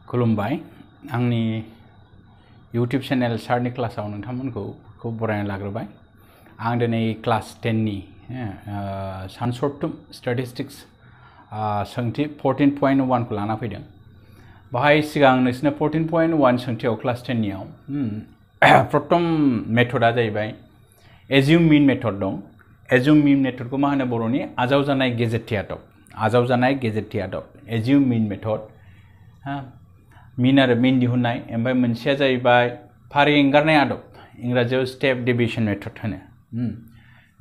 खुलुमबाय आंनि YouTube channel सारनि क्लासाव नोंथांमोनखौ बरायना लाग्रोबाय आं दिनै क्लास 10 नि सानसरथुम स्टेटिस्टिक्स सोंथि 14.1 खौ लाना फैदों बाहाय सिगां नोंसिना 14.1 सोंथियाव क्लास 10 नियाव प्रथम मेथडआ जाहैबाय एज्युम मिन मेथड दं एज्युम मिन मेथडखौ मा होनो बर'नि आजावजानाय गेजेरथि आदब एज्युम मिन मेथड मिन आरो मिन दिहुननाय ओमफ्राय मोनसेया जाहैबाय फारि एंगारनाय आदब इंराजियाव स्टेप डेविएशन मेथड होनो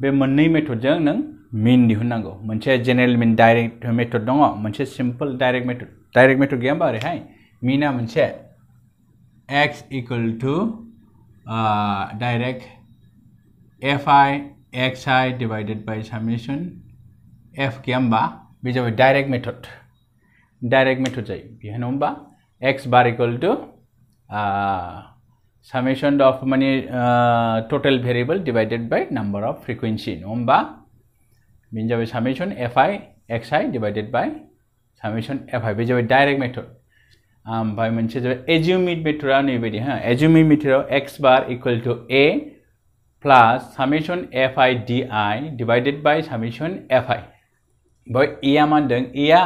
बे मोननै मेथडजों नों मिन दिहुननांगौ मोनसे जेनेरेल मिन डाइरेक्ट मेथड दङ मोनसे सिम्पल डाइरेक्ट मेथड गैया होमबा ओरैहाय मिना मोनसे x equal to direct fi xi divided by summation f गैया होमबा बे जाबाय डाइरेक्ट मेथड जायो बेनो होमबा x bar equal to summation of total variable divided by number of frequency no होमबा बेनो जाबाय summation fi xi divided by summation fi बे जाबाय डाइरेक्ट मेथड ओमफ्राय मोनसे जाबाय assume मेथडआ नैबायदि assume मेथडआव x bar equal to a plus summation fi di divided by summation fi by a आ मा होनदों a आ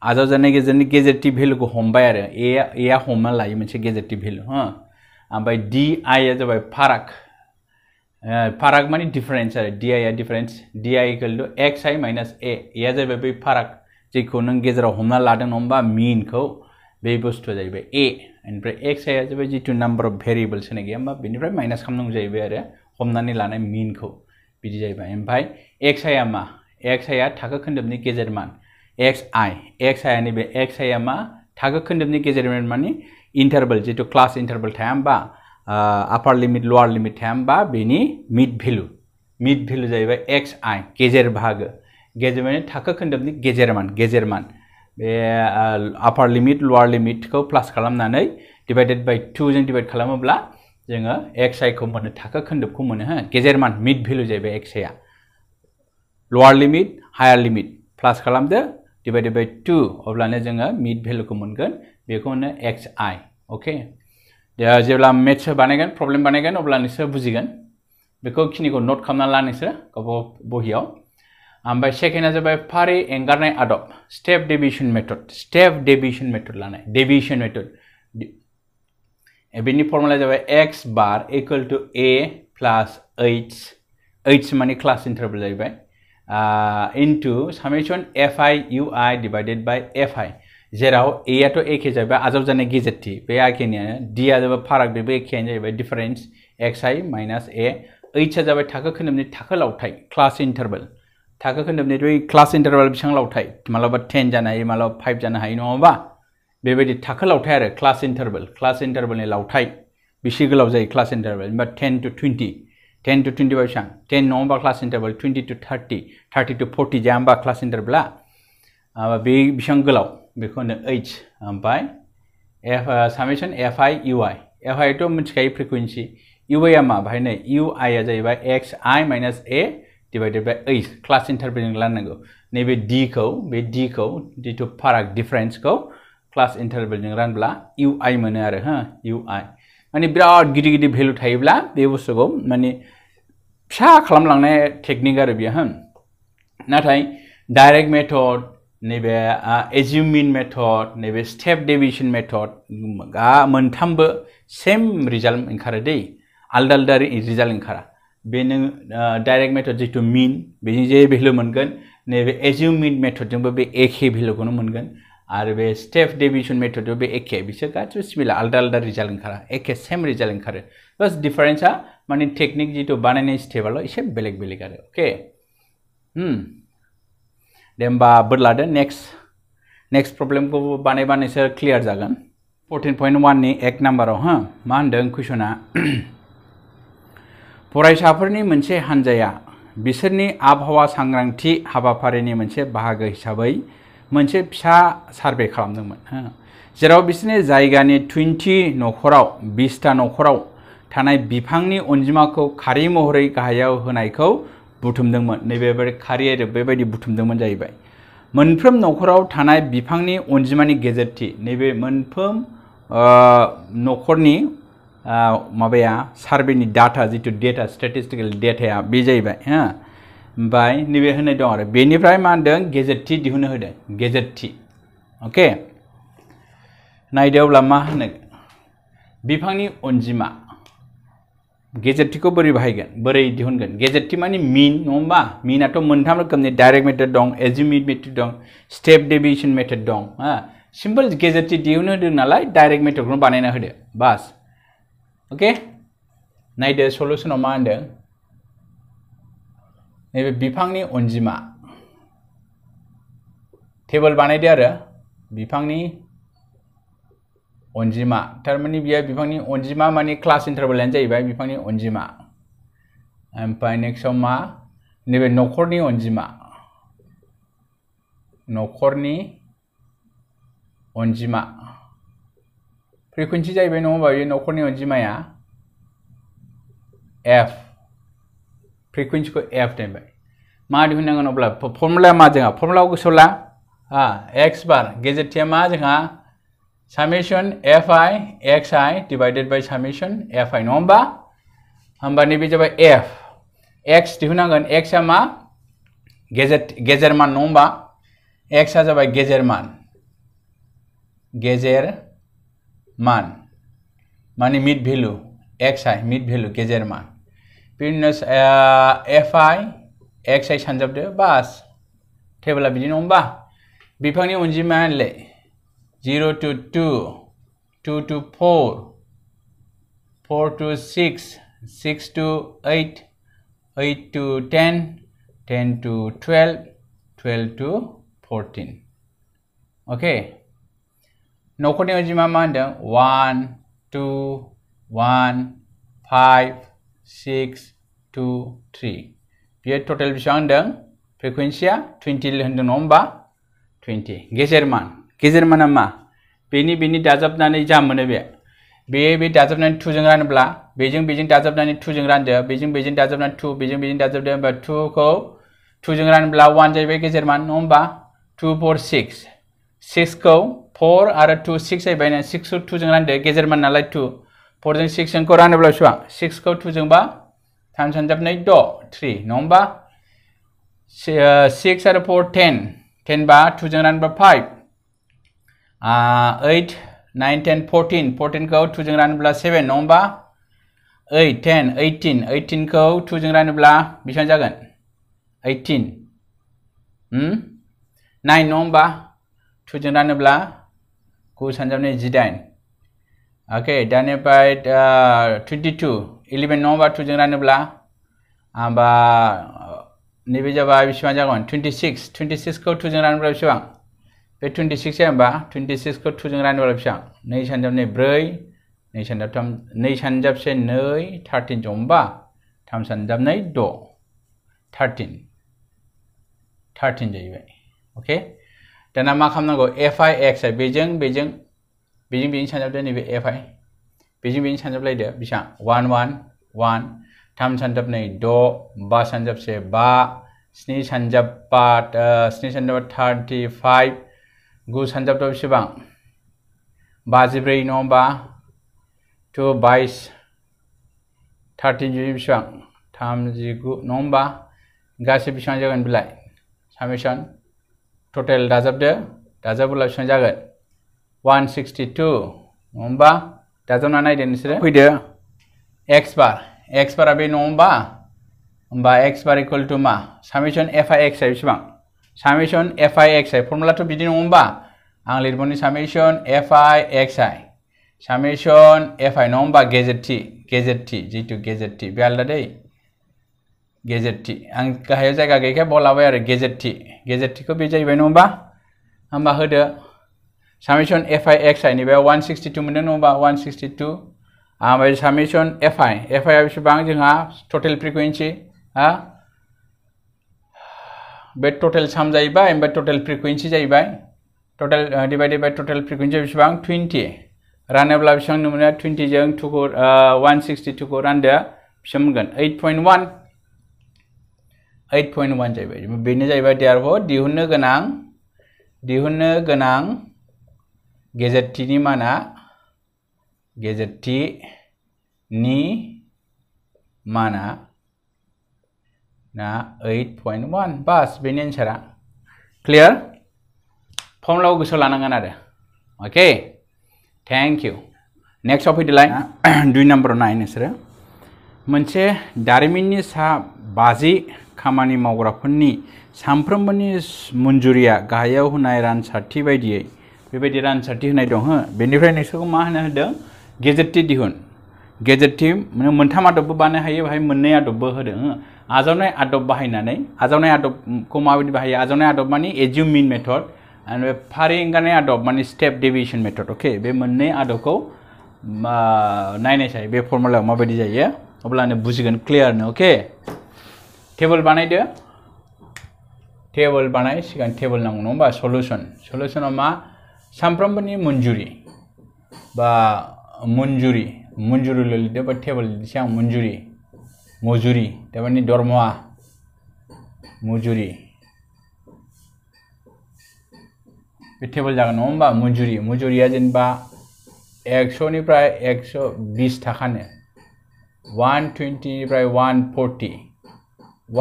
आजावजानाय गेजेरथि भेलुखौ हमबाय आरो a आ हमना लायो मोनसे गेजेरथि भेलु ओमफ्राय di आ जाबाय फाराग माने डिफरेंस आरो di आ difference di equal to xi minus a आ जाबाय बै फाराग जेखौ नों गेजेराव हमना लादों होमबा मीनखौ बे बुस्थुआ जाहैबाय a ओमफ्राय xi आ जाबाय जितु नाम्बार अफ भेरिएबल्स होनाय गैया होमबा बेनिफ्राय माइनास खालामनांगौ जाहैबाय आरो हमनानै लानाय मीनखौ बिदि जाहैबाय ओमफ्राय xi आ मा xi आ थाखो खोन्दोबनि गेजेर मान xi नैबे xi आ मा थाखो खोन्दोबनि गेजेर मान माने इन्टारवल जितु क्लास इन्टारवल थाया होमबा आपार लिमिट लोअर लिमिट थाया होमबा बेनि मिड भेलु जाहैबाय xi गेजेर बाहागो गेजेर माने थाखो खोन्दोबनि गेजेर मान बे आपार लिमिट लोअर लिमिटखौ प्लास खालामनानै डिवाइडेड बाय 2 जों डिवाइड खालामोब्ला जोङो xi खौ मोनो थाखो खोन्दोबखौ मोनो गेजेर मान मिड भेलु जाहैबाय xi आ लोअर लिमिट हायार लिमिट प्लास खालामदो डिवाइडेड बाय 2 अब्लानो जोङो मिड भेलुखौ मोनगोन बेखौ होनो xi ओके जेब्ला मेथ्स बानायगोन प्रब्लेम बानायगोन अब्ला नोंसोर बुजिगोन बेखौ खिनिखौ नोट खालामना ला नोंसोर गावबा बहियाव ओमफ्राय सेकेन्डआ जाबाय फारि एंगारनाय आदब स्टेप डेविएशन मेथड लानाय डेविएशन मेथड बेनि फर्मुला जाबाय x bar equal to a plus h माने क्लास इन्टारवल जाहैबाय into summation fi ui divided by fi जेराव a आथ' एखे जाहैबाय आजावजानाय गेजेरथि बे एखेनिया d आ जाबाय फाराग बेबो एखेयानो जाहैबाय difference xi minus a h आ जाबाय थाखो खोन्दोबनि थाखो लावथाय क्लास इन्टारवल थाखो खोन्दोबनि क्लास इन्टारवल बेसेबां लावथाय मालाबा 10 जानो हायो मालाबा 5 जानो हायो नङा होमबा बेबायदि थाखो लावथाय आरो क्लास इन्टारवलनि लावथाय बेसे गोलाव जायो क्लास इन्टारवल होमबा 10 to 20 10 to 20 बेसेबां 10 नङा होमबा क्लास इन्टारवल 20 to 30 30 to 40 जाया होमबा क्लास इन्टारवला बे बेसेबां गोलाव बेखौ होनो h ओमफ्राय सामेशन fi ui fi थ' मिथिखायो फ्रिकुवेन्सि ui आ मा बाहाय नै ui आ जाहैबाय xi minus a divided by h class इन्टारवलजों लानांगौ नैबे d खौ जितु फाराग डिफरेन्सखौ क्लास इन्टारवलजों रानब्ला ui मोनो आरो ui माने बिराद गिदिर भेलु थायोब्ला बे बुस्थुखौ माने फिसा खालामलांनाय टेकनिक आरो बियो नाथाय डाइरेक्ट मेथड नैबे एज्युम मिन मेथड नैबे स्टेप डेविएशन मेथड मोनथामबो सेम रिजाल्ट ओंखारो दै आलदा रिजाल्ट ओंखारा बे नों डाइरेक्ट मेथड जितु मिन बेजों जे भेलु मोनगोन नैबे एज्युम मिन मेथडजोंबो बे एखे भेलुखौनो मोनगोन आरो बे स्टेप डेविएशन मेथडआव बे एखे बिसोर गासिबो सिमिलार आलदा रिजाल्ट ओंखारा एखे सेम रिजाल्ट ओंखारो बास डिफारेन्सआ माने टेकनिक जितु बानायनाय स्टेपआल' एसे बेलेग आरो अके दे होमबा बोर लादो नेक्स्ट प्रब्लेमखौ बानायबा नोंसोर क्लियार जागोन 14.1 नि 1 नाम्बाराव मा होनदों कुइसना फरायसाफोरनि मोनसे हानजाया बिसोरनि आबहावा सांग्रांथि हाबाफारिनि मोनसे बाहागो हिसाबै मोनसे फिसा सार्भे खालामदोंमोन जेराव बिसोरनि जायगानि 20 टा नखराव थानाय बिफांनि अनजिमाखौ खारि महरै गाहायाव होनायखौ बुथुमदोंमोन नैबे खारि आरो बेबायदि बुथुमदोंमोन जाहैबाय मोनफ्रोम नखराव थानाय बिफांनि अनजिमानि गेजेरथि नैबे मोनफ्रोम नखरनि माबाया सार्भेनि डाटा जितु डेटा स्टेटिस्टिकल डेटाया बे जाहैबाय हा ओमफ्राय नैबे होनाय दं आरो बेनिफ्राय मा होनदों गेजेरथि दिहुननो होदों गेजेरथि अके नायदो अब्ला मा होनो बिफांनि अनजिमा गेजेरथिखौ बोरै बाहायगोन बोरै दिहुनगोन गेजेरथि माने मीन नङा होमबा मीनाथ' मोनथाम रोखोमनि डाइरेक्ट मेथड दं एजिमुथ मेथड दं स्टेप डेविएशन मेथड दं हा सिम्पल गेजेरथि दिहुननो होदों नालाय डाइरेक्ट मेथडखौनो बानायना होदो बास ओके नायदो सलुशनाव मा होनदों नैबे बिफांनि अनजिमा टेबल बानायदो आरो बिफांनि अनजिमा थारमाने बियो बिफांनि अनजिमा माने क्लास इन्टारभेलानो जाहैबाय बिफांनि अनजिमा ओमफ्राय नेक्स्टआव मा नैबे नखरनि अनजिमा नखरनि अनजिमा फ्रिकुवेन्सि जाहैबाय नङा होमबा बे नखरनि अनजिमाया एफ फ्रिकुवेन्सिखौ एफ देबाय मा दिहुननांगोन अब्ला फर्मुलाया मा जोंहा फर्मुलाखौ गोसोआव ला एक्स बार गेजेरथिया मा जोंहा summation fi xi divided by summation fi नङा होमबा होमबा नैबे जाबाय f x दिहुननांगोन x आ मा गेजेर मान नङा होमबा x आ जाबाय गेजेर मान माने मिड भेलु xi मिड भेलु गेजेर मान बिदिनो fi xi सानजाबदो बास टेबोला बिदि नङा होमबा बिफांनि अनजिमायालाय 0 to 2, 2 to 4, 4 to 6, 6 to 8, 8 to 10, 10 to 12, 12 to 14. Okay. नखरनि अनजिमा मा होनदों 1, 2, 1, 5, 6, 2, 3. बेयो टटेल बेसेबां होनदों फ्रिकुवेन्सिया 20 होनदों नङा होमबा 20 गेजेर माना मा बेनि दाजाबनानै जा मोनो बे दाजाबनानै 2 जों रानोब्ला बेजों दाजाबनानै 2 जों रानदो बेजों दाजाबनानै 2 बेजों दाजाबदो होमबा 2 खौ 2 जों रानोब्ला 1 जाहैबाय गेजेर मान नङा होमबा 2 4 6 6 खौ 4 आरो 2 6 जाहैबाय ना 6 खौ 2 जों रानदो गेजेर मान नालाय 2 4 जों 6 जोंखौ रानोब्ला बेसेबां 6 खौ 2 जोंबा 3 सानजाबनै 6 3 नङा होमबा 6 आरो 4 10 बा 2 जों रानोब्ला 5 8 9 10 14 14 खौ 2 जों रानोब्ला 7 नङा होमबा 8 10 18 18 खौ 2 जों रानोब्ला बेसेबां जागोन 18 9 नङा होमबा 2 जों रानोब्ला 9 सानजाबनै 18 ओके दानिफ्राय 22 11 नङा होमबा 2 जों रानोब्ला होमबा नैबे जाबाय बेसेबां जागोन 26 खौ 2 जों रानोब्ला बेसेबां बे 26 होमबा 26 खौ 2 जों रानोब्ला बेसेबां 2 सानजाबनै 4 2 सानजाब 3 2 सानजाबसे 2 13 जं होमबा 3 सानजाबनै 6 13 जाहैबाय ओके दाना मा खालामनांगौ fi xi बेजों सानजाबदो नैबे fi बेजों सानजाबलायदो बेसेबां 1 1 1 3 सानजाबनै 6 5 सानजाबसे 5 7 सानजाब 35 9 सानजाबदो बेसेबां 54 नङा होमबा 2 22 13 बेसेबां 39 नङा होमबा गासै बेसेबां जागोन बिलाय सामेसन टटेल दाजाबोब्ला बेसेबां जागोन 162 नङा होमबा दाजाबना नायदो नोंसोरो फैदो x बारा बे नङा होमबा x बार इकुवेल टु मा सामेसन fi xi बेसेबां सामेसन fi xi फर्मुलाथ' बिदि नङा होमबा आं लिरबावनि summation fi xi summation fi नङा होमबा गेजेरथि जितु गेजेरथि बे आलदा दै गेजेरथि आं गाहायाव जायगा गैयैखाय बलाबाय आरो गेजेरथिखौ बे जाहैबाय नङा होमबा होदो सामेसन fi xi नि बे 162 मोनदों नङा होमबा 162 ओमफ्राय सामेसन fi आ बेसेबां जोंहा टटेल फ्रिकुवेन्सि बे टटेल साम जाहैबाय ओमफ्राय टटेल फ्रिकुवेन्सि जाहैबाय total divided by total frequency बेसेबां 20 रानोब्ला बेसेबां मोनो 20 जों 2 खौ 162 खौ रानदो बेसेबां मोनगोन 8.1 जाहैबाय बेनो जाहैबाय देयरफर दिहुननो गोनां दिहुननो गोनां गेजेर t नि माना ना 8.1 बास बेनि आन्सारा क्लियर फर्मुलाखौ गोसोआव लानांगोन आरो ओके थैंक यू नेक्स्ट फैदोलाय 2 नम्बराव नाय नोंसोरो मोनसे दारिमिननि सा 50 खामानि मावग्राफोरनि सानफ्रोमबोनि मन्जुरिया गाहायाव होनाय रानसारथि बायदियै बेबायदि रानसारथि होनाय दं हो बेनिफ्राय नोंसोरखौ मा होदों गेजेरथि दिहुन गेजेरथि मोनथाम आदबबो बानायनो हायो बाहाय मोननै आदबबो होदों आजावनाय आदब बाहायनानै आजावनाय आदबखौ माबायदि बाहायो आजावनाय आदब माने एज्युम मिन मेथड आरो फारि एंगारनाय आदब माने स्टेप डेविएशन मेथड ओके बे मोननै आदबखौ नायनायसाय बे फर्मुलायाव माबायदि जायो अब्लानो बुजिगोन क्लियारनो ओके टेबल बानायदो टेबल बानाय सिगां टेबल नांगौ नङा होमबा सलुशनाव मा सानफ्रोमबोनि मन्जुरि बा मन्जुरि लिरदो बा टेबल लिरसै आं मजुरि तारमाने दरमहा मजुरि बे टेबल जागोन नङा होमबा मजुरिया जेनेबा 100 निफ्राय 120 थाखानो 120 निफ्राय 140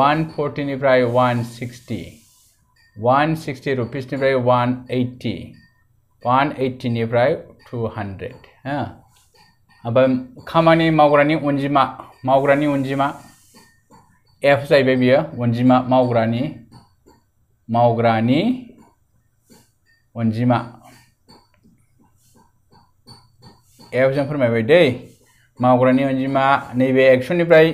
140 निफ्राय 160 160 रुपीस निफ्राय 180 180 निफ्राय 200 हा अब खामानि मावग्रानि अनजिमा f जाहैबाय बियो अनजिमा मावग्रानि अनजिमा f जों फोरमायबाय दै मावग्रानि अनजिमा नैबे 100 निफ्राय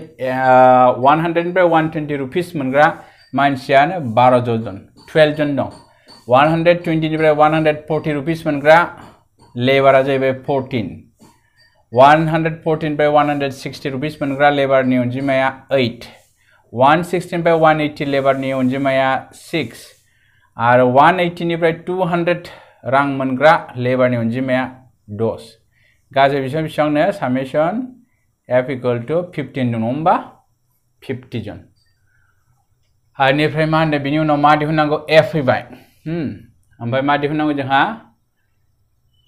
100 निफ्राय 120 रुपीस मोनग्रा मानसियानो 12 जन 12 जन दं 120 निफ्राय 140 रुपीस मोनग्रा लेबारा जाहैबाय 14 114 निफ्राय 160 रुपीस मोनग्रा लेबारनि अनजिमाया 8 160 निफ्राय 180 लेबारनि अनजिमाया 6 आरो 180 निफ्राय 200 रां मोनग्रा लेबारनि अनजिमाया 10 गासै बेसेबांनो सामेसन f इक्वल टू 15 दं होमबा 50 जन आनिफ्राय मा होनदों बिनि उनाव मा दिहुननांगौ f फैबाय ओमफ्राय मा दिहुननांगौ जोंहा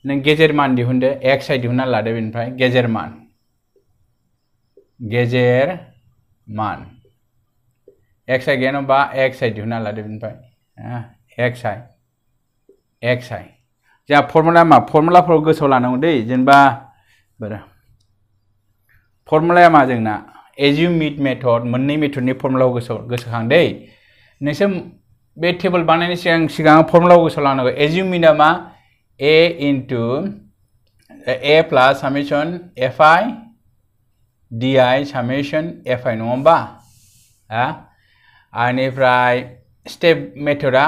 नों गेजेर मान दिहुनदो x आइ दिहुनना लादो बेनिफ्राय गेजेर मान x आइ गैया होनबा x आइ दिहुनना लादो बेनिफ्राय x आइ जा फर्मुलाफोराव गोसोआव लानांगौ दै जेनेबा फर्मुलाया मा जोंना एज्युम मिन मेथड मोननै मेथडनि फर्मुलाखौ गोसोखां दै नोंसोर बे टेबल बानायनायनि सिगां फर्मुलाखौ गोसोआव लानांगौ एज्युम मिनआ मा a into a plus summation fi di summation fi नङा होमबा आनिफ्राय स्टेप मेथडआ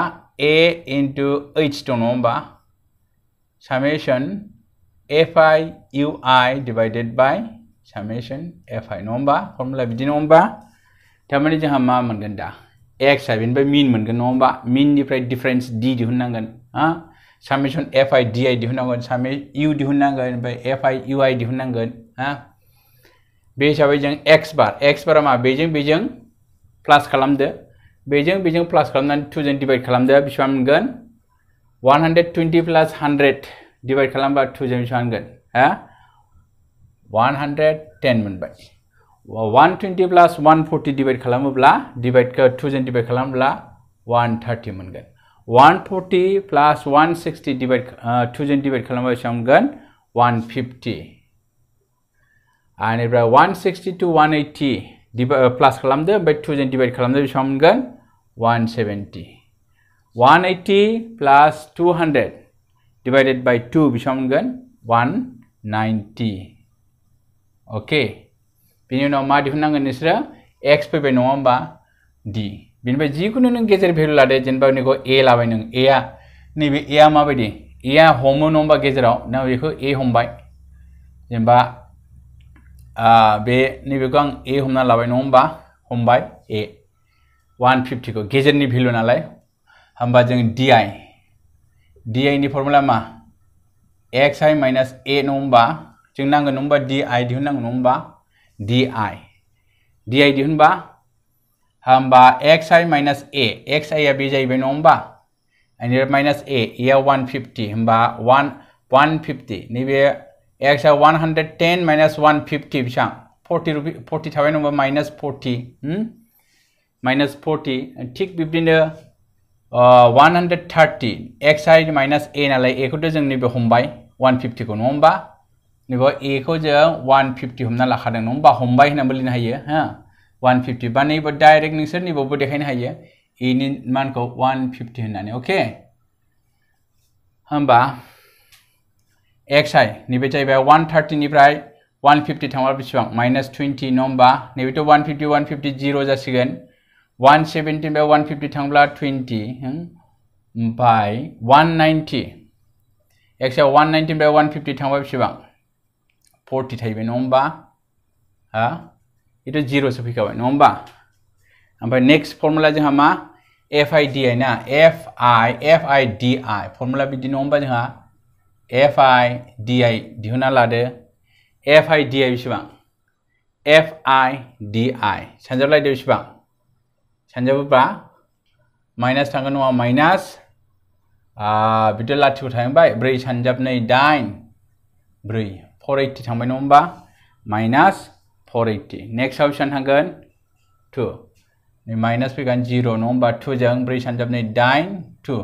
a into h दं नङा होमबा summation fi ui divided by summation fi नङा होमबा फर्मुला बिदि नङा होमबा थारमाने जोंहा मा मोनगोन दा x आ बेनिफ्राय मिन मोनगोन नङा होमबा मिननिफ्राय डिफरेंस d दिहुननांगोन summation fi di दिहुननांगोन summation u दिहुननांगोन ओमफ्राय fi ui दिहुननांगोन बे हिसाबै जों x बारा मा बेजों प्लास खालामदो बेजों प्लास खालामनानै 2 जों डिवाइड खालामदो बेसेबां मोनगोन 120 प्लस 100 डिवाइड खालामबा 2 जों बेसेबां मोनगोन 110 मोनबाय 120 प्लस 140 डिवाइड खालामोब्ला 2 जों डिवाइड खालामोब्ला 130 मोनगोन 140 plus 160 divide 2 जों डिवाइड खालामबा बेसेबां मोनगोन 150 आनिफ्राय 160 to 180 प्लास खालामदो ओमफ्राय 2 जों डिवाइड खालामदो बेसेबां मोनगोन 170 180 plus 200 divided by 2 बेसेबां मोनगोन 190 ओके बेनि उनाव मा दिहुननांगोन नोंसोरो x फैबाय नङा होमबा d बेनिफ्राय जिखुनु नों गेजेर भेलु लादो जेनेबा नोंखौ a लाबाय नों a आ नैबे a आ माबायदि a आ हमो नङा होमबा गेजेराव नों बेखौ a हमबाय जेनेबा बे नैबेखौ आं a हमना लाबाय नङा होमबा हमबाय a 150 खौ गेजेरनि भेलु नालाय होमबा जों di नि फर्मुला मा xi minus a नङा होमबा जों नांगोन नङा होमबा di दिहुननांगोन नङा होमबा di दिहुनबा होमबा xi minus a xi आ बे जाहैबाय नङा होमबा and minus a या 150 होमबा 150 नैबे x आ 110 minus 150 बिसां 40 थाबाय नंबा minus 40 minus 40 थिक बिब्दिनो 130 x i minus a नालाय a खौथ' जों नैबे हमबाय 150 को नङा होमबा नैबे a खौ जों 150 हमना लाखादों नङा होमबा हमबाय होननाबो लिरनो हायो हा 150 बा नैबे डाइरेक्ट नोंसोर नैबेबो देखायनो हायो a नि मानखौ 150 होननानै ओके होमबा xi नैबे जाहैबाय 130 निफ्राय 150 थांबा बेसेबां minus 20 नङा होमबा नैबेथ' 150 0 जासिगोन 170 निफ्राय 150 थांब्ला 20 ओमफ्राय 190 x आ 190 निफ्राय 150 थांबा बेसेबां 40 थाहैबाय नङा होमबा हा बेथ' 0 सो फैखाबाय नङा होमबा ओमफ्राय नेक्स्ट फर्मुला जोंहा मा FIDI ना FIDI फर्मुला बिदि नङा होमबा जोंहा FIDI दिहुनना लादो FIDI बेसेबां FIDI सानजाबलायदो बेसेबां सानजाबोबा माइनास थांगोन नङा माइनास बिदि लाथिख' थांबाय 4 सानजाबनै 8 4 480 थांबाय नङा होमबा माइनास 480 नेक्स्ट आव बेसेबां थांगोन 2 माइनास फैगोन 0 नङा होमबा 2 जों 4 सानजाबनै 8 2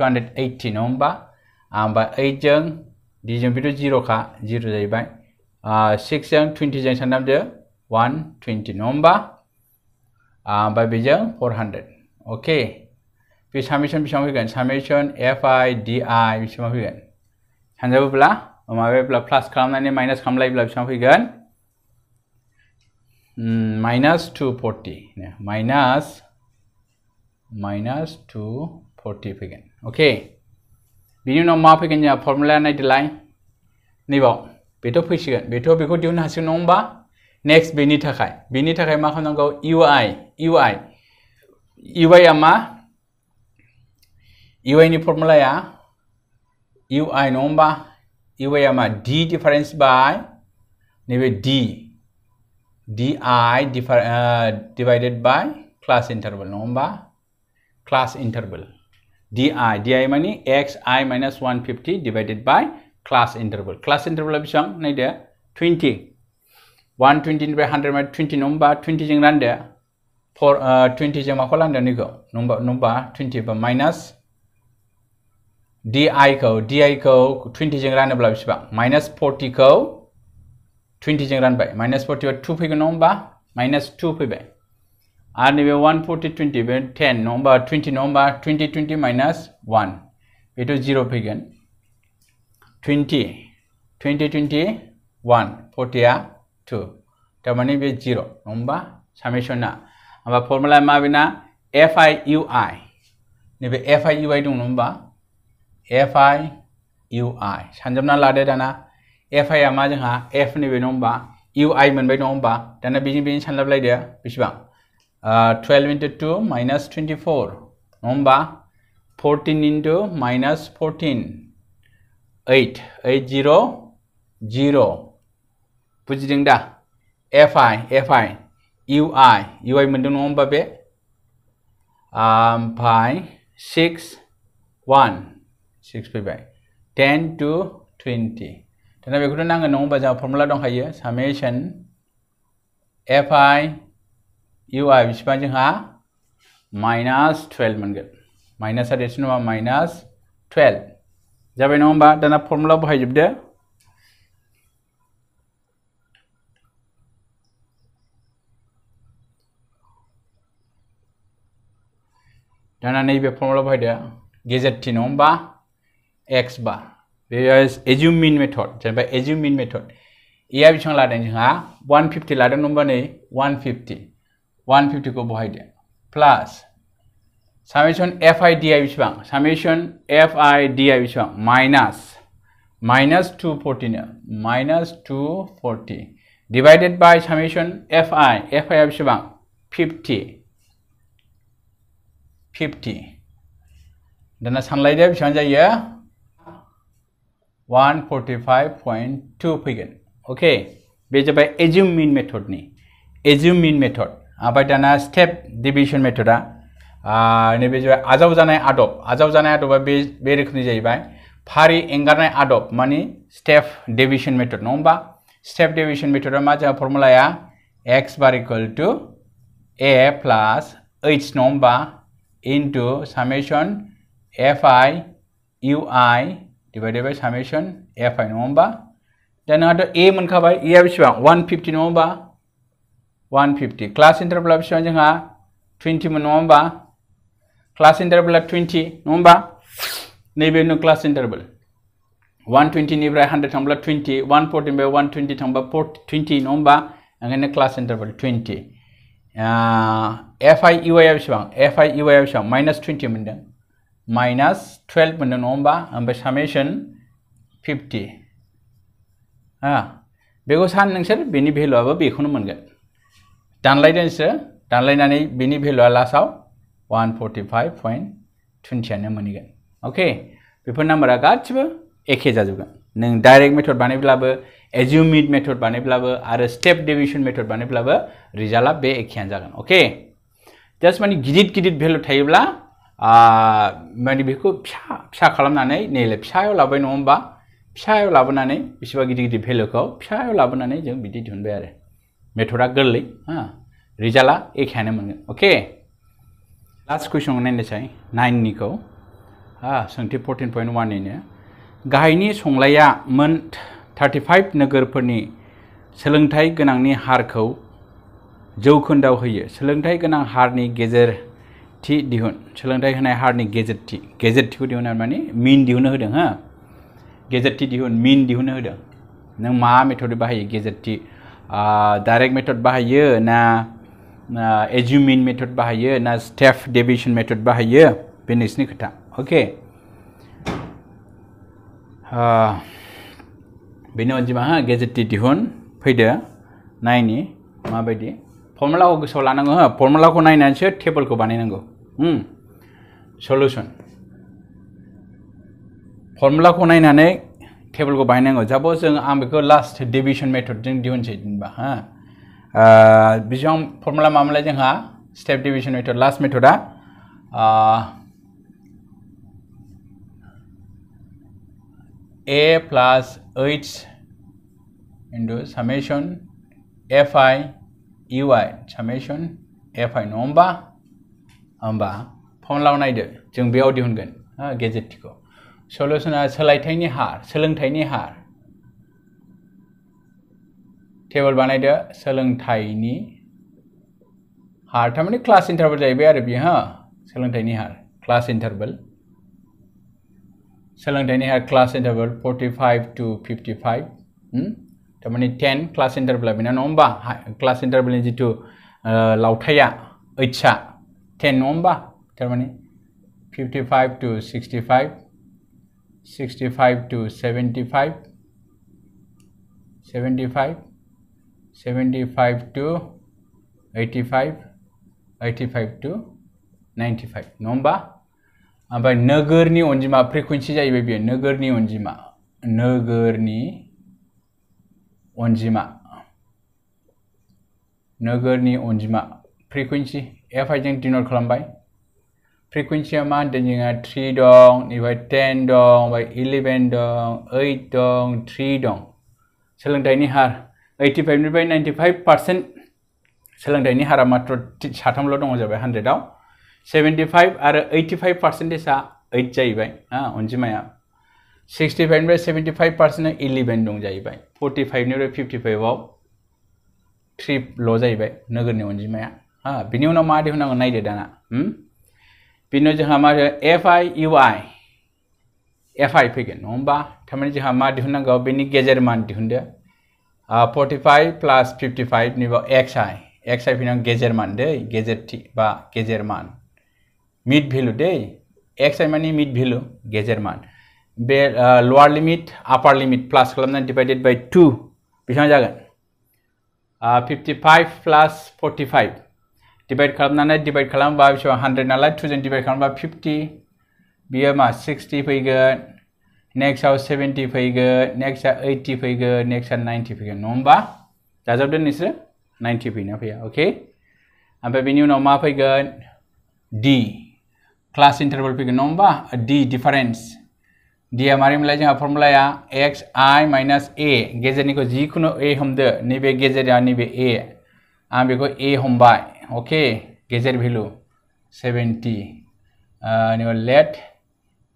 280 नङा होमबा ओमफ्राय 8 जों d जों बेथ' 0 खा 0 जाहैबाय 6 जों 20 जों सानजाबदो 120 नङा होमबा ओमफ्राय बेजों 400 ओके बे सामेसन बेसेबां फैगोन सामेसन FIDI बेसेबां फैगोन सानजाबोब्ला माबायोब्ला प्लास खालामनानै माइनास खालामलायोब्ला बेसेबां फैगोन minus 240 minus 240 फैगोन ओके बिनि उनाव मा फैगोन जोंहा फर्मुला नायदोलाय नैबाव बेथ' फैसिगोन बेथ' बेखौ दिहुननो हासिगोन नङा होमबा नेक्स्ट बेनि थाखाय मा खालामनांगौ UI आ मा UI नि फर्मुलाया UI नङा होमबा UI आ मा d डिफरेंस बाय नैबे d di divided by class interval नङा होमबा class interval di माने xi minus 150 divided by class interval बेसेबां नायदो 20 120 निफ्राय 100 माने 20 नङा होमबा 20 जों रानदो 20 जों माखौ रानदो नैखौ नङा 20 बा माइनास di खौ 20 जों रानोब्ला बेसेबां माइनास 40 खौ 20 जों रानबाय माइनास 40 बा 2 फैगोन नङा होमबा माइनास 2 फैबाय आरो नैबे 140 20 बे 10 नङा होमबा 20 नङा होमबा 20 माइनास 1 बेथ' 0 फैगोन 20 1 40 आ 2 थारमाने बे 0 नङा होमबा सामेसना होमबा फर्मुला मा बेना FIUI नैबे FIUI दं नङा होमबा FIUI सानजाबना लादो दाना FI आ मा जोंहा F नैबे नङा होमबा UI मोनबाय नङा होमबा दाना बेजों सानजाबलायदो बेसेबां 12 into 2 minus 24 नङा होमबा 14 into minus 14 8 0 0 बुजिदों दा FI UI मोनदों नङा होमबा बे ओमफ्राय 6 1 6 फैबाय 10 to 20 दाना बेखौथ' नांगोन नङा होमबा जोंहा फर्मुला दंखायो सामेसन FIUI बेसेबां जोंहा माइनास 12 मोनगोन माइनास आ देरसिन नङा माइनास 12 जाबाय नङा होमबा दाना फर्मुला बाहायजोबदो दाना नैबे फर्मुला बाहायदो गेजेर थि नङा होमबा x बार assume mean method जेनेबा assume mean method a बेसेबां लादों जोंहा 150 लादों नङा होमबा नै 150 को बहायदो प्लास सामेसन FIDI बेसेबां सामेसन FIDI बेसेबां माइनास 240 नो minus 240 divided by summation FI आ बेसेबां 50 दाना सानलायदो बेसेबां जायो 145.2 फैगोन ओके बे जाबाय assume mean मेथड ओमफ्राय दाना स्टेप डेविएशन मेथडा नैबे जाबाय आजावजानाय आदबा बे रोखोमनि जाहैबाय फारि एंगारनाय आदब माने स्टेप डेविएशन मेथड नङा होमबा स्टेप डेविएशन मेथडआ मा जोंहा फर्मुलाया x bar equal to a plus h नङा होमबा into summation fi ui divided by summation fi नङा होमबा दा नोंहाथ' a मोनखाबाय a आ बेसेबां 150 नङा होमबा 150 क्लास इन्टारभेला बेसेबां जोंहा 20 मोन नङा होमबा क्लास इन्टारभेला 20 नङा होमबा नैबे नो क्लास इन्टारभेल 120 निफ्राय 100 थांब्ला 20 140 निफ्राय 120 थांबा 20 नङा होमबा ओंखायनो क्लास इन्टारभेल 20 fi ui आ बेसेबां fi ui आ बेसेबां -20 मोनदों -12 मोनदों नङा होमबा ओमफ्राय सामेशन 50 बेखौ सान नोंसोर बेनि भेलुआबो बेखौनो मोनगोन दानलायदोंसो दानलायनानै बेनि भेलुआ लास्टआव 145.20 आनो मोनगोन ओके बेफोर नाम्बारा गासिबो एखे जाजोबगोन नों डाइरेक्ट मेथड बानायब्लाबो एज्युमिड मेथड बानायब्लाबो आरो स्टेप डेविएशन मेथड बानायब्लाबो रिजाल्टआ बे एखेयानो जागोन ओके जास्ट माने गिदिर भेलु थायोब्ला माने बेखौ फिसा खालामनानै नैले फिसायाव लाबाय नङा होमबा फिसायाव लाबोनानै बेसेबा गिदिर भेलुखौ फिसायाव लाबोनानै जों बिदि दिहुनबाय आरो मेथडआ गोरलै रिजाल्टआ एखेयानो मोनगोन ओके लास्ट कुइसनखौ नायनोसै 9 निखौ सोंथि 14.1 निनो गाहायनि संलाया मोन 35 नोगोरफोरनि सोलोंथाइ गोनांनि हारखौ जौखोन्दोआव होयो सोलोंथाइ गोनां हारनि गेजेरथि दिहुन सोलोंथाइ होनाय हारनि गेजेरथिखौ दिहुन माने मिन दिहुननो होदों गेजेरथि दिहुन मिन दिहुननो होदों नों मा मेथड बाहायो गेजेरथि डाइरेक्ट मेथड बाहायो ना एज्युमिन मेथड बाहायो ना स्टेप डेविएशन मेथड बाहायो बे नोंसिनि खोथा ओके बेनि अनजिमा गेजेरथि दिहुन फैदो नायनि माबायदि फर्मुलाखौ गोसोआव लानांगौ फर्मुलाखौ नायनानैसो टेबोलखौ बानायनांगौ सल्युशन फर्मुलाखौ नायनानै टेबोलखौ बानायनांगौ जाबो जों आं बेखौ लास्ट डेविएशन मेथडजों दिहुनसै जेनेबा बेसेबां फर्मुला मामोनलाय जोंहा स्टेप डेविएशन मेथड लास्ट मेथडआ a plus h into summation fi ui summation fi नङा होमबा फर्मुलाखौ नायदो जों बेयाव दिहुनगोन गेजेरथिखौ सल्युशना सोलोंथाइनि हार टेबल बानायदो सोलोंथाइनि हार थारमाने क्लास इन्टारभेल जाहैबाय आरो बेयो सोलोंथाइनि हार क्लास इन्टारभेल सोलोंथाइनि हार क्लास इन्टारभेल 45 to 55 थारमाने 10 क्लास इन्टारभेला बेना नङा होमबा क्लास इन्टारभेलनि जिथु लावथाइया ओइट्सआ 10 नङा होमबा थारमाने 55 to 65 65 to 75 75 75 to 85 85 to 95 नङा होमबा ओमफ्राय नोगोरनि अनजिमा फ्रिकुवेन्सि जाहैबाय बेयो नोगोरनि अनजिमा फ्रिकुवेन्सि fi जों डिनट खालामबाय फ्रिकुवेन्सिया मा होनदों जोंहा 3 दं ओमफ्राय 10 दं ओमफ्राय 11 दं 8 दं 3 दं सोलोंथाइनि हार 85 निफ्राय 95% सोलोंथाइनि हारा मात्र साथामल' दङ जाबाय 100आव 75 आरो 85%आ 8 जाहैबाय अनजिमाया 65 निफ्राय 75% 11 दं जाहैबाय 45 निफ्राय 55आव 3 ल' जाहैबाय नोगोरनि अनजिमाया बिनि उनाव मा दिहुननांगौ नायदो दाना बिनि उनाव जोंहा मा fi ui fi फैगोन नङा होमबा थारमाने जोंहा मा दिहुननांगौ बेनि गेजेर मान दिहुनदो 45 plus 55 निबो xi फैनांगौ गेजेर मान दै गेजेरथि बा गेजेर मान मिड भेलु दै xi माने मिड भेलु गेजेर मान बे लोअर लिमिट आपार लिमिट प्लास खालामनानै डिवाइडेड बाय 2 बेसेबां जागोन 55 plus 45 डिवाइड खालामबा बेसेबां 100 नालाय 2 जों डिवाइड खालामबा 50 बियो मा 60 फैगोन नेक्स्टआव 70 फैगोन नेक्स्टआ 80 फैगोन नेक्स्टआ 90 फैगोन नङा होमबा दाजाबदो नोंसोर 90 फैना फैया ओके ओमफ्राय बेनि उनाव मा फैगोन D class interval फैगोन नङा होमबा D difference D आ मारै मोनलाय जोंहा फर्मुलाया x I minus a गेजेरनिखौ जिखुनु a हमदो नैबे गेजेरा नैबे a आं बेखौ a हमबाय ओके गेजेर value 70 let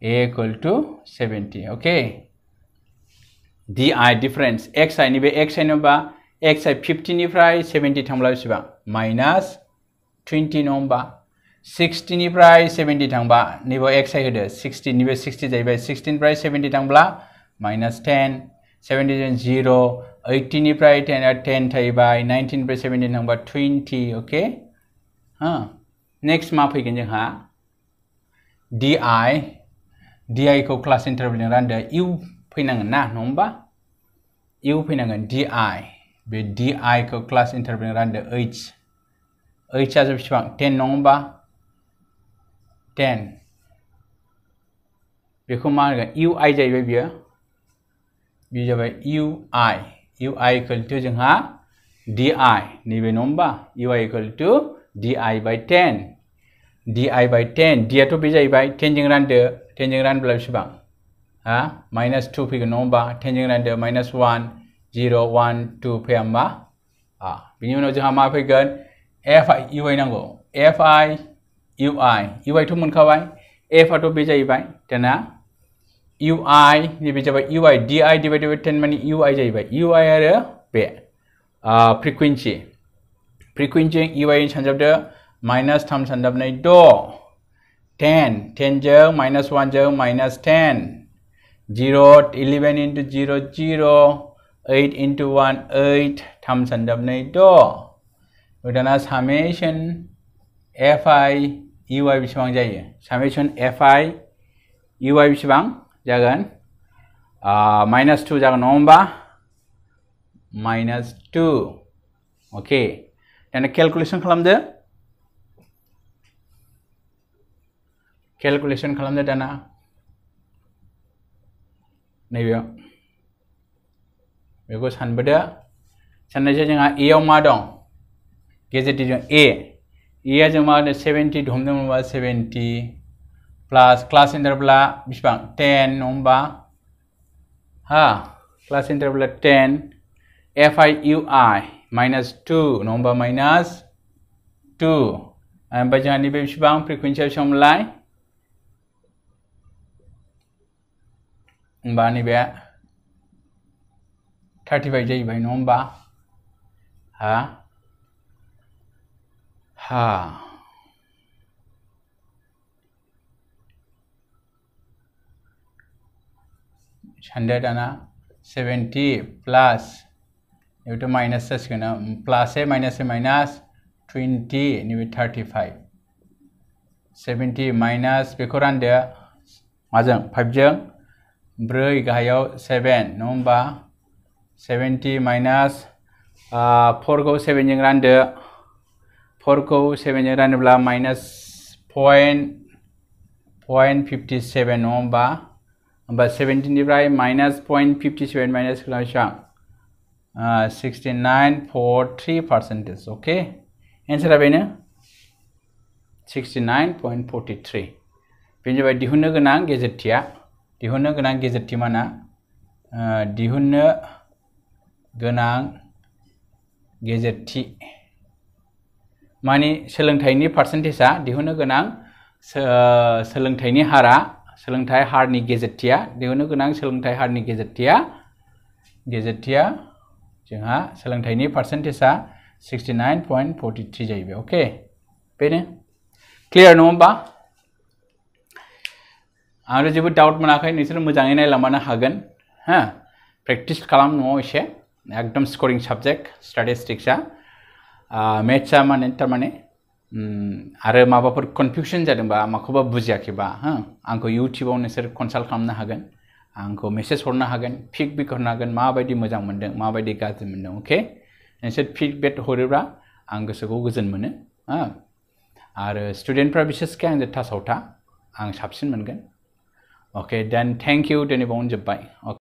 a equal to 70 okay di difference xi नैबे xi नङा xi 50 निफ्राय 70 थांब्ला बेसेबां minus 20 नङा होमबा 60 निफ्राय 70 थांबा नैबे xi होदो 60 निबे 60 जाहैबाय 16 निफ्राय 70 थांब्ला minus 10 70 जों 0 80 निफ्राय 10 थाहैबाय 19 निफ्राय 70 थांबा 20 ओके नेक्स्ट मा फैगोन जोंहा di खौ क्लास इन्टारभेलजों रानदो u फैनांगोन ना नङा होमबा u फैनांगोन di बे di खौ क्लास इन्टारभेलजों रानदो h आ बेसेबां 10 नङा होमबा 10 बेखौ मा होनगोन ui जाहैबाय बियो जाबाय ui equal to जोंहा di नैबे नङा होमबा ui equal to di by 10 di by 10 d आथ' बे जाहैबाय 10 जों रानदो 10 जों रानब्ला बेसेबां minus 2 फैगोन नङा होमबा 10 जों रानदो minus 1 0 1 2 फैया होमबा बिनि उनाव जोंहा मा फैगोन fi ui नांगौ fi ui थ' मोनखाबाय f आथ' बे जाहैबाय दाना ui नैबे जाबाय ui di divided by 10 माने ui जाहैबाय ui आरो बे फ्रिकुवेन्सि ui सानजाबदो minus 3 सानजाबनाय 10 जों minus 1 जों minus 10 0 11 into 0 0 8 into 1 8 3 सानजाबनाय 6 दाना summation fi ui बेसेबां जायो summation fi ui बेसेबां जागोन minus 2 जागोन नङा होमबा minus 2 ओके दाना केलकुलेसन खालामदो दाना नैबेयाव बेखौ सानबोदो साननायसै जोंहा a आव मा दं गेजेरथिजों a आ जों मा होनो 70 हमदोंमोनबा 70 प्लास क्लास इन्टारभेला बेसेबां 10 नङा होमबा क्लास इन्टारभेला 10 fi ui minus 2 नङा होमबा minus 2 ओमफ्राय जोंहा नैबे बेसेबां फ्रिकुवेन्सिया बेसेबांलाय होमबा नैबे 35 जाहैबाय नङा होमबा सानदो दाना 70 प्लास बेथ' माइनास जासिगोन प्लास माइनास 20 नैबे 35 70 माइनास बेखौ रानदो माजों 5 जों 4 गाहायाव 7 नङा होमबा 70 माइनास 4 खौ 7 जों रानदो 4 खौ 7 जों रानोब्ला माइनास 0.57 नङा होमबा 70 निफ्राय माइनास 0.57 माइनास बेसेबां 69.43% ओके एन्सारा बेनो 69.43 बेनि जाबाय दिहुननो गोनां गेजेरथि माना दिहुननो गोनां गेजेरथि माने सोलोंथाइनि पारसेन्टेजआ दिहुननो गोनां सोलोंथाइनि हारा सोलोंथाइ हारनि गेजेरथिया दिहुननो गोनां सोलोंथाइ हारनि गेजेरथिया जोंहा सोलोंथाइनि पारसेन्टेजआ 69.43 जाहैबाय ओके बेनो क्लियार नङा होमबा आरो जेबो डाउट मोनाखै नोंसोर मोजाङै नायलांबानो हागोन प्रेक्टिस खालाम न'आव एसे एकदम स्करिं साबजेक्ट स्टेटिस्टिक्सआ मेथ्सआ माने थारमाने आरो माबाफोर कनफिउजन जादोंबा माखौबा बुजियाखैबा आंखौ इउटिउबाव नोंसोर कनसाल्ट खालामनो हागोन आंखौ मेसेज हरनो हागोन फिडबेक हरनो हागोन माबायदि मोजां मोनदों माबायदि गाज्रि मोनदों अके नोंसोर फिडबेक हरोब्ला आं गोसोखौ गोजोन मोनो आरो स्टुडेन्टफ्रा बिसेसके आंजों टाचाव था आं साबसिन मोनगोन ओके देन थेंक इउ दिनै बावनो जोब्बाय